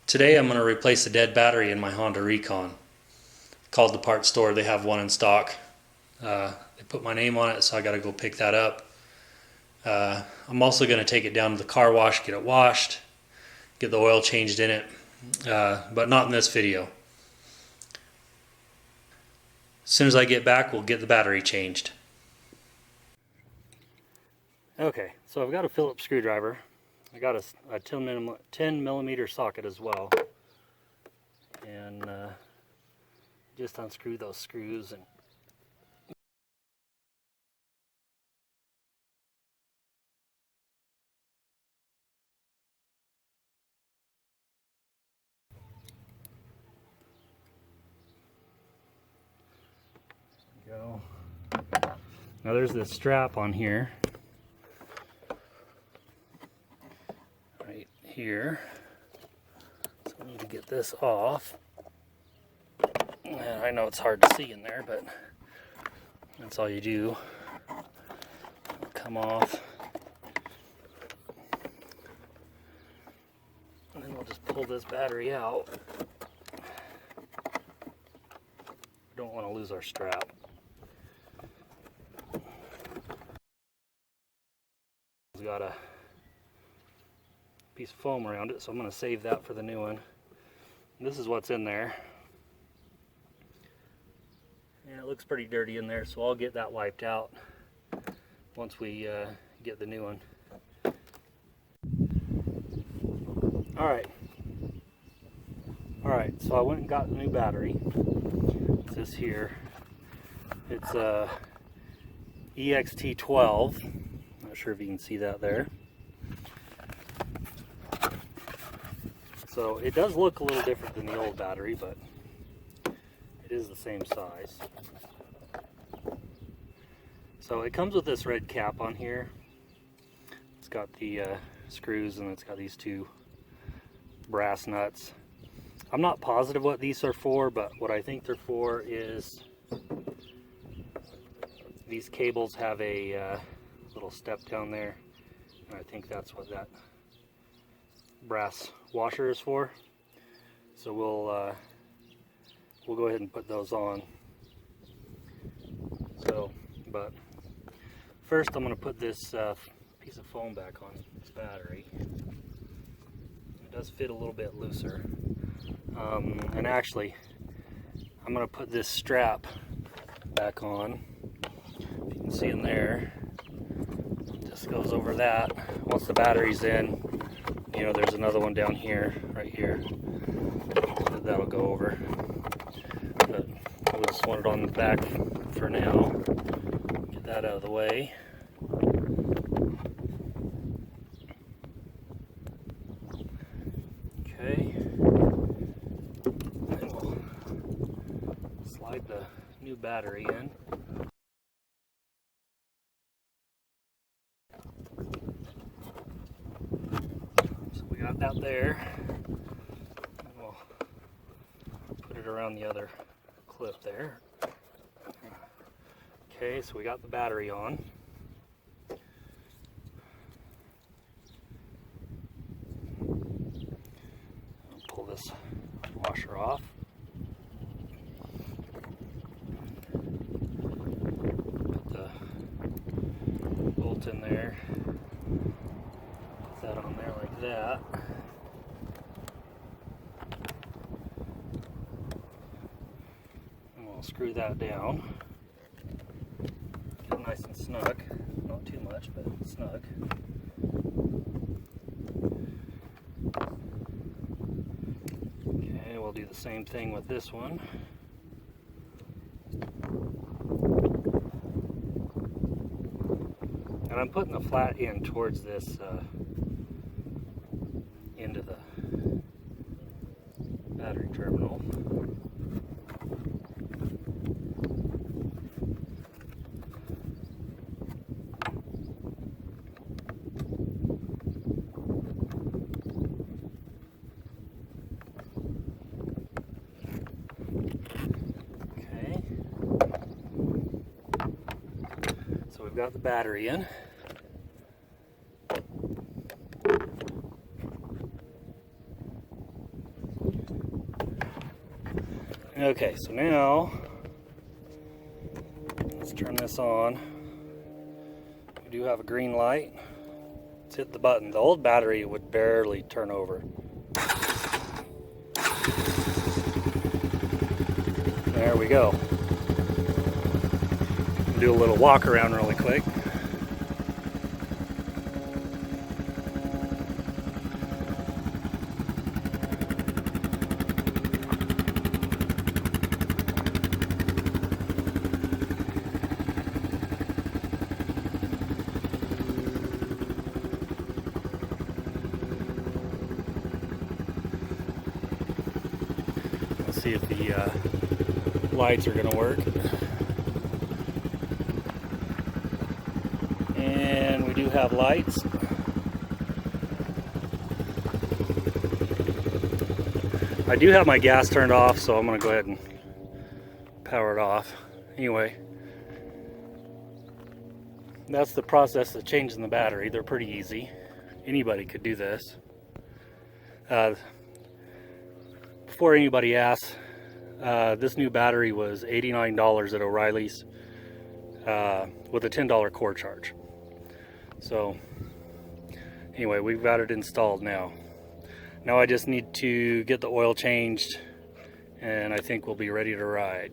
Today I'm going to replace a dead battery in my Honda Recon. Called the parts store, they have one in stock. They put my name on it, so I got to go pick that up. I'm also going to take it down to the car wash, get it washed, get the oil changed in it, but not in this video. As soon as I get back, we'll get the battery changed. Okay, so I've got a Phillips screwdriver. I got a 10 millimeter socket as well, and just unscrew those screws and go. Now there's this strap on here, right here, so I need to get this off. And I know it's hard to see in there, but that's all you do. It'll come off, and then we'll just pull this battery out. We don't want to lose our strap. It's got a piece of foam around it, so I'm going to save that for the new one. This is what's in there. And it looks pretty dirty in there, so I'll get that wiped out once we get the new one. Alright, so I went and got the new battery. It's this here. It's a EXT12. Not sure if you can see that there. So it does look a little different than the old battery, but it is the same size. So it comes with this red cap on here. It's got the screws, and it's got these two brass nuts. I'm not positive what these are for, but what I think they're for is these cables have a little step down there, and I think that's what that brass washer is for. So we'll go ahead and put those on. So, but first I'm going to put this piece of foam back on this battery. It does fit a little bit looser. And actually, I'm going to put this strap back on. If you can see in there, it just goes over that. Once the battery's in, you know, there's another one down here, right here, that'll go over. But I just want it on the back for now. Get that out of the way. Okay. Then we'll slide the new battery in. So we got that there. And we'll put it around the other clip there. Okay, so we got the battery on. I'll pull this washer off. Put the bolt in there. Put that on there like that. And we'll screw that down. Get it nice and snug. Not too much, but snug. Okay, we'll do the same thing with this one. And I'm putting the flat end towards this end of the battery terminal. Okay. So we've got the battery in. Okay, so now let's turn this on. We do have a green light. Let's hit the button. The old battery would barely turn over. There we go. Do a little walk around really quick. Let's see if the lights are going to work. And we do have lights. I do have my gas turned off, so I'm going to go ahead and power it off. Anyway, that's the process of changing the battery. They're pretty easy. Anybody could do this. Before anybody asks, this new battery was $89 at O'Reilly's with a $10 core charge. So anyway, we've got it installed now. Now I just need to get the oil changed, and I think we'll be ready to ride.